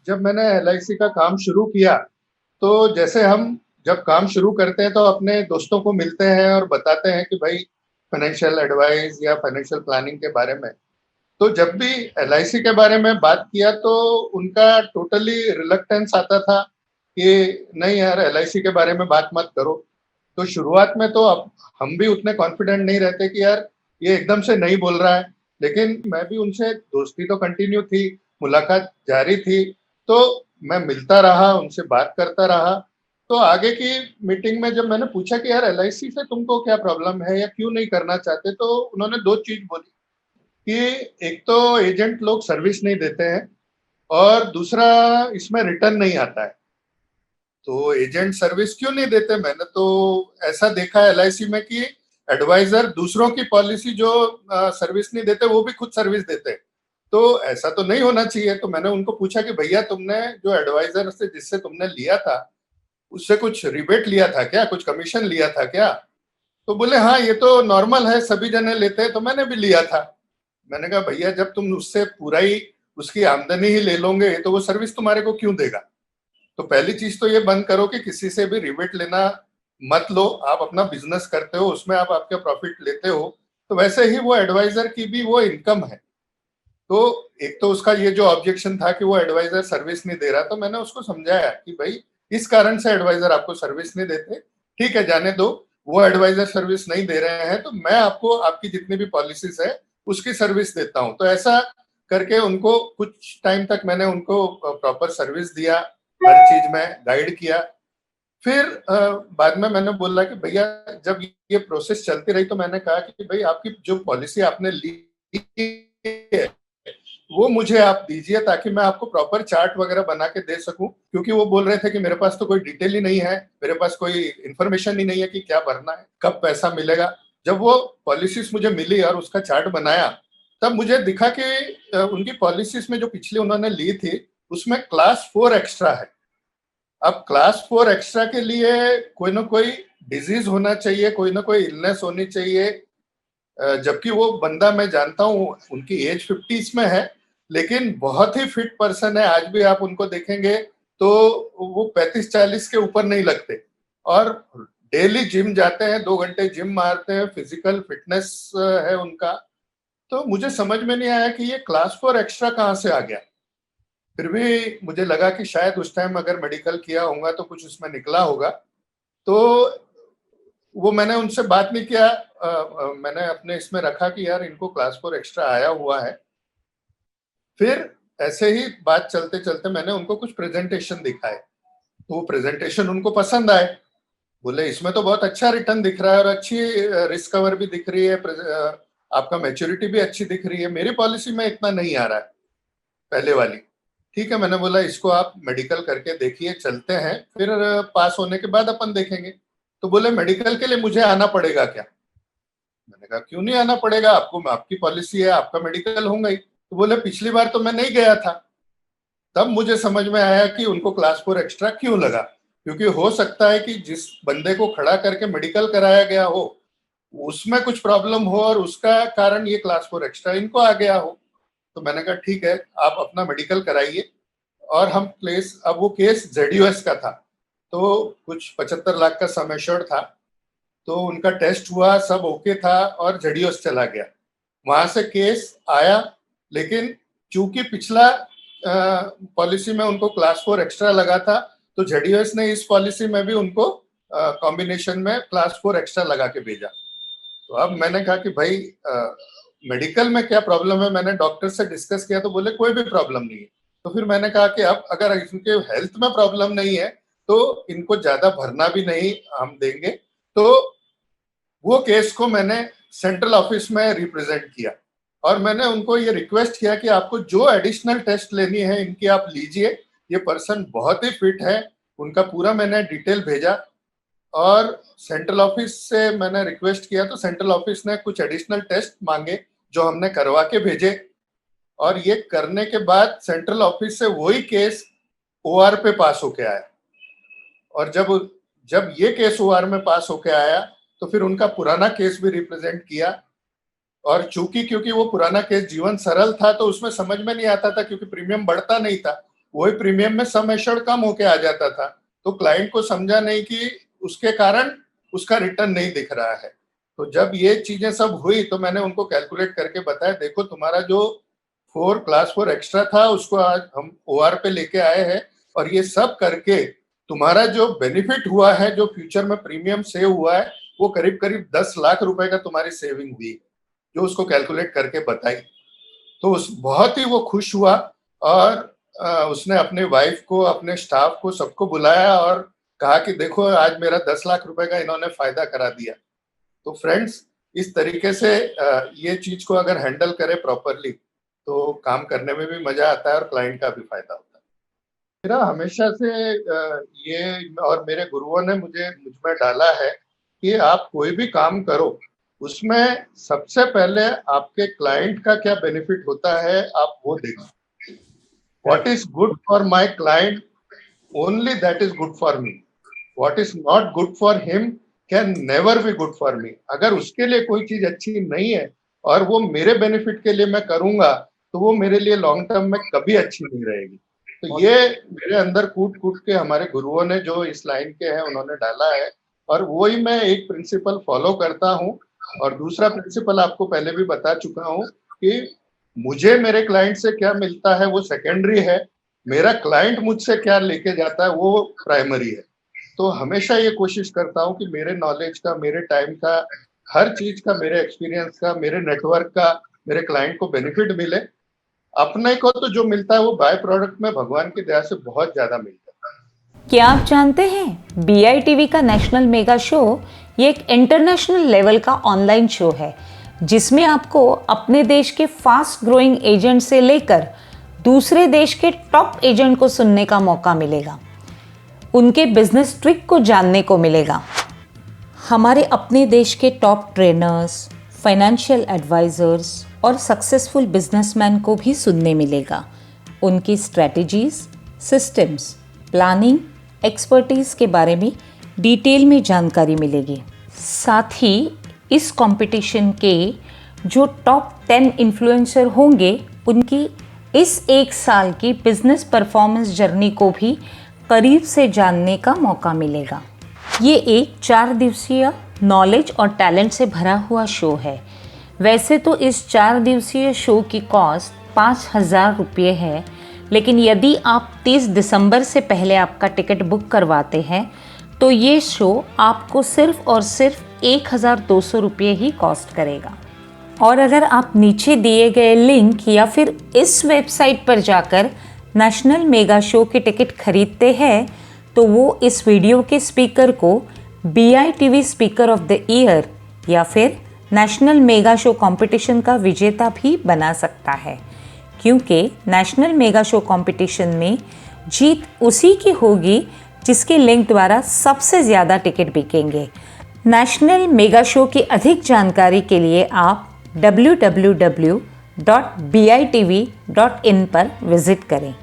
जब मैंने एलआईसी का काम शुरू किया, तो जैसे हम जब काम शुरू करते हैं तो अपने दोस्तों को मिलते हैं और बताते हैं कि भाई फाइनेंशियल एडवाइस या फाइनेंशियल प्लानिंग के बारे में। तो जब भी एलआईसी के बारे में बात किया तो उनका टोटली रिलक्टेंस आता था कि नहीं यार एलआईसी के बारे में बात मत करो। तो शुरुआत में तो अब हम भी उतने कॉन्फिडेंट नहीं रहते कि यार ये एकदम से नहीं बोल रहा है, लेकिन मैं भी उनसे दोस्ती तो कंटिन्यू थी, मुलाकात जारी थी। तो मैं मिलता रहा, उनसे बात करता रहा। तो आगे की मीटिंग में जब मैंने पूछा कि यार एलआईसी से तुमको क्या प्रॉब्लम है या क्यों नहीं करना चाहते, तो उन्होंने दो चीज बोली कि एक तो एजेंट लोग सर्विस नहीं देते हैं और दूसरा इसमें रिटर्न नहीं आता है। तो एजेंट सर्विस क्यों नहीं देते, मैंने तो ऐसा देखा है एलआईसी में कि एडवाइजर दूसरों की पॉलिसी जो सर्विस नहीं देते वो भी खुद सर्विस देते हैं। तो ऐसा तो नहीं होना चाहिए। तो मैंने उनको पूछा कि भैया तुमने जो एडवाइजर से जिससे तुमने लिया था उससे कुछ रिबेट लिया था क्या, कुछ कमीशन लिया था क्या? तो बोले हाँ ये तो नॉर्मल है, सभी जने लेते हैं, तो मैंने भी लिया था। मैंने कहा भैया जब तुम उससे पूरा ही उसकी आमदनी ही ले लोगे तो वो सर्विस तुम्हारे को क्यों देगा? तो पहली चीज तो ये बंद करो कि किसी से भी रिबेट लेना मत लो। आप अपना बिजनेस करते हो, उसमें आप आपका प्रॉफिट लेते हो, तो वैसे ही वो एडवाइजर की भी वो इनकम है। तो एक तो उसका ये जो ऑब्जेक्शन था कि वो एडवाइजर सर्विस नहीं दे रहा, तो मैंने उसको समझाया कि भाई इस कारण से एडवाइजर आपको सर्विस नहीं देते, ठीक है जाने दो। वो एडवाइजर सर्विस नहीं दे रहे हैं तो मैं आपको आपकी जितनी भी पॉलिसीज है उसकी सर्विस देता हूं। तो ऐसा करके उनको कुछ टाइम तक मैंने उनको प्रॉपर सर्विस दिया, हर चीज में गाइड किया। फिर बाद में मैंने बोला कि भैया जब ये प्रोसेस चलती रही तो मैंने कहा कि भाई आपकी जो पॉलिसी आपने ली है वो मुझे आप दीजिए ताकि मैं आपको प्रॉपर चार्ट वगैरह बना के दे सकूं, क्योंकि वो बोल रहे थे कि मेरे पास तो कोई डिटेल ही नहीं है, मेरे पास कोई इंफॉर्मेशन ही नहीं है कि क्या भरना है, कब पैसा मिलेगा। जब वो पॉलिसीज मुझे मिली और उसका चार्ट बनाया तब मुझे दिखा कि उनकी पॉलिसीज में जो पिछले उन्होंने ली थी उसमें क्लास 4 एक्स्ट्रा है। अब क्लास 4 एक्स्ट्रा के लिए कोई ना कोई डिजीज होना चाहिए, कोई ना कोई इलनेस होनी चाहिए। जबकि वो बंदा मैं जानता हूँ उनकी एज 50s में है, लेकिन बहुत ही फिट पर्सन है। आज भी आप उनको देखेंगे तो वो 35-40 के ऊपर नहीं लगते और डेली जिम जाते हैं, 2 घंटे जिम मारते हैं, फिजिकल फिटनेस है उनका। तो मुझे समझ में नहीं आया कि ये क्लास 4 एक्स्ट्रा कहाँ से आ गया। फिर भी मुझे लगा कि शायद उस टाइम अगर मेडिकल किया होगा तो कुछ उसमें निकला होगा। तो वो मैंने उनसे बात नहीं किया। मैंने अपने इसमें रखा कि यार इनको क्लास 4 एक्स्ट्रा आया हुआ है। फिर ऐसे ही बात चलते चलते मैंने उनको कुछ प्रेजेंटेशन दिखाए, तो वो प्रेजेंटेशन उनको पसंद आए। बोले इसमें तो बहुत अच्छा रिटर्न दिख रहा है और अच्छी रिस्क कवर भी दिख रही है, आपका मैच्योरिटी भी अच्छी दिख रही है, मेरी पॉलिसी में इतना नहीं आ रहा है पहले वाली। ठीक है, मैंने बोला इसको आप मेडिकल करके देखिए, चलते हैं, फिर पास होने के बाद अपन देखेंगे। तो बोले मेडिकल के लिए मुझे आना पड़ेगा क्या? मैंने कहा क्यों नहीं आना पड़ेगा, आपको आपकी पॉलिसी है, आपका मेडिकल होगा ही। तो बोले पिछली बार तो मैं नहीं गया था। तब मुझे समझ में आया कि उनको क्लास 4 एक्स्ट्रा क्यों लगा, क्योंकि हो सकता है कि जिस बंदे को खड़ा करके मेडिकल कराया गया हो उसमें कुछ प्रॉब्लम हो और उसका कारण ये क्लास 4 एक्स्ट्रा इनको आ गया हो। तो मैंने कहा ठीक है, आप अपना मेडिकल कराइए। और हम प्लेस, अब वो केस जेडीएस का था, तो कुछ 75 लाख का सम एश्योर्ड था। तो उनका टेस्ट हुआ, सब ओके था और जेडीएस चला गया। वहां से केस आया, लेकिन चूंकि पिछला पॉलिसी में उनको क्लास 4 एक्स्ट्रा लगा था, तो जेडीएस ने इस पॉलिसी में भी उनको कॉम्बिनेशन में क्लास 4 एक्स्ट्रा लगा के भेजा। तो अब मैंने कहा कि भाई मेडिकल में क्या प्रॉब्लम है, मैंने डॉक्टर से डिस्कस किया तो बोले कोई भी प्रॉब्लम नहीं है। तो फिर मैंने कहा कि अब अगर इनके हेल्थ में प्रॉब्लम नहीं है तो इनको ज्यादा भरना भी नहीं हम देंगे। तो वो केस को मैंने सेंट्रल ऑफिस में रिप्रेजेंट किया और मैंने उनको ये रिक्वेस्ट किया कि आपको जो एडिशनल टेस्ट लेनी है इनकी आप लीजिए, ये पर्सन बहुत ही फिट है। उनका पूरा मैंने डिटेल भेजा और सेंट्रल ऑफिस से मैंने रिक्वेस्ट किया तो सेंट्रल ऑफिस ने कुछ एडिशनल टेस्ट मांगे जो हमने करवा के भेजे। और ये करने के बाद सेंट्रल ऑफिस से वही केस ओआर पे पास होके आया। और जब जब ये केस ओआर में पास होके आया तो फिर उनका पुराना केस भी रिप्रेजेंट किया। और चूंकि क्योंकि वो पुराना केस जीवन सरल था तो उसमें समझ में नहीं आता था, क्योंकि प्रीमियम बढ़ता नहीं था। वही प्रीमियम में सम एश्योर्ड कम होके आ जाता था, तो क्लाइंट को समझा नहीं कि उसके कारण उसका रिटर्न नहीं दिख रहा है। तो जब ये चीजें सब हुई तो मैंने उनको कैलकुलेट करके बताया, देखो तुम्हारा जो क्लास 4 एक्स्ट्रा था उसको आज हम ओआर पे लेके आए हैं, और ये सब करके तुम्हारा जो बेनिफिट हुआ है, जो फ्यूचर में प्रीमियम सेव हुआ है, वो करीब करीब 10 लाख रुपए का तुम्हारी सेविंग हुई, जो उसको कैलकुलेट करके बताई। तो उस बहुत ही वो खुश हुआ, और उसने अपने वाइफ को, अपने स्टाफ को, सबको बुलाया और कहा कि देखो आज मेरा 10 लाख रुपए का इन्होंने फायदा करा दिया। तो फ्रेंड्स, इस तरीके से ये चीज को अगर हैंडल करें प्रॉपरली तो काम करने में भी मजा आता है और क्लाइंट का भी फायदा होता है। मेरा हमेशा से ये और मेरे गुरुओं ने मुझ में डाला है कि आप कोई भी काम करो, उसमें सबसे पहले आपके क्लाइंट का क्या बेनिफिट होता है आप वो देखो। What is good for my client, only that is good for me. What is not good for him can never be good for me. अगर उसके लिए कोई चीज अच्छी नहीं है और वो मेरे बेनिफिट के लिए मैं करूंगा, तो वो मेरे लिए लॉन्ग टर्म में कभी अच्छी नहीं रहेगी। तो ये मेरे अंदर कूट कूट के हमारे गुरुओं ने जो इस लाइन के हैं उन्होंने डाला है, और वो ही मैं एक प्रिंसिपल फॉलो करता हूँ। और दूसरा प्रिंसिपल आपको पहले भी बता चुका हूँ कि मुझे मेरे क्लाइंट से क्या मिलता है वो सेकेंडरी है, मेरा क्लाइंट मुझसे क्या लेके जाता है वो प्राइमरी है। तो हमेशा ये कोशिश करता हूँ कि मेरे नॉलेज का, मेरे टाइम का, हर चीज का, मेरे एक्सपीरियंस का, मेरे नेटवर्क का मेरे क्लाइंट को बेनिफिट मिले। अपने को तो जो मिलता है वो बाय प्रोडक्ट में भगवान की दया से बहुत ज्यादा मिलता है। क्या आप जानते हैं BITV का नेशनल मेगा शो ये एक इंटरनेशनल लेवल का ऑनलाइन शो है, जिसमें आपको अपने देश के फास्ट ग्रोइंग एजेंट से लेकर दूसरे देश के टॉप एजेंट को सुनने का मौका मिलेगा, उनके बिजनेस ट्रिक को जानने को मिलेगा। हमारे अपने देश के टॉप ट्रेनर्स, फाइनेंशियल एडवाइजर्स और सक्सेसफुल बिजनेसमैन को भी सुनने मिलेगा। उनकी स्ट्रेटजीज, सिस्टम्स, प्लानिंग, एक्सपर्टीज़ के बारे में डिटेल में जानकारी मिलेगी। साथ ही इस कंपटीशन के जो टॉप 10 इन्फ्लुएंसर होंगे, उनकी इस एक साल की बिजनेस परफॉर्मेंस जर्नी को भी करीब से जानने का मौका मिलेगा। ये एक 4 दिवसीय नॉलेज और टैलेंट से भरा हुआ शो है। वैसे तो इस 4 दिवसीय शो की कॉस्ट 5,000 रुपये है, लेकिन यदि आप 30 दिसंबर से पहले आपका टिकट बुक करवाते हैं तो ये शो आपको सिर्फ और सिर्फ 1,200 रुपये ही कॉस्ट करेगा। और अगर आप नीचे दिए गए लिंक या फिर इस वेबसाइट पर जाकर नेशनल मेगा शो की टिकट खरीदते हैं तो वो इस वीडियो के स्पीकर को BITV speaker of the year या फिर नेशनल मेगा शो कंपटीशन का विजेता भी बना सकता है, क्योंकि नेशनल मेगा शो कंपटीशन में जीत उसी की होगी जिसके लिंक द्वारा सबसे ज़्यादा टिकट बिकेंगे। नेशनल मेगा शो की अधिक जानकारी के लिए आप www.bitv.in पर विजिट करें।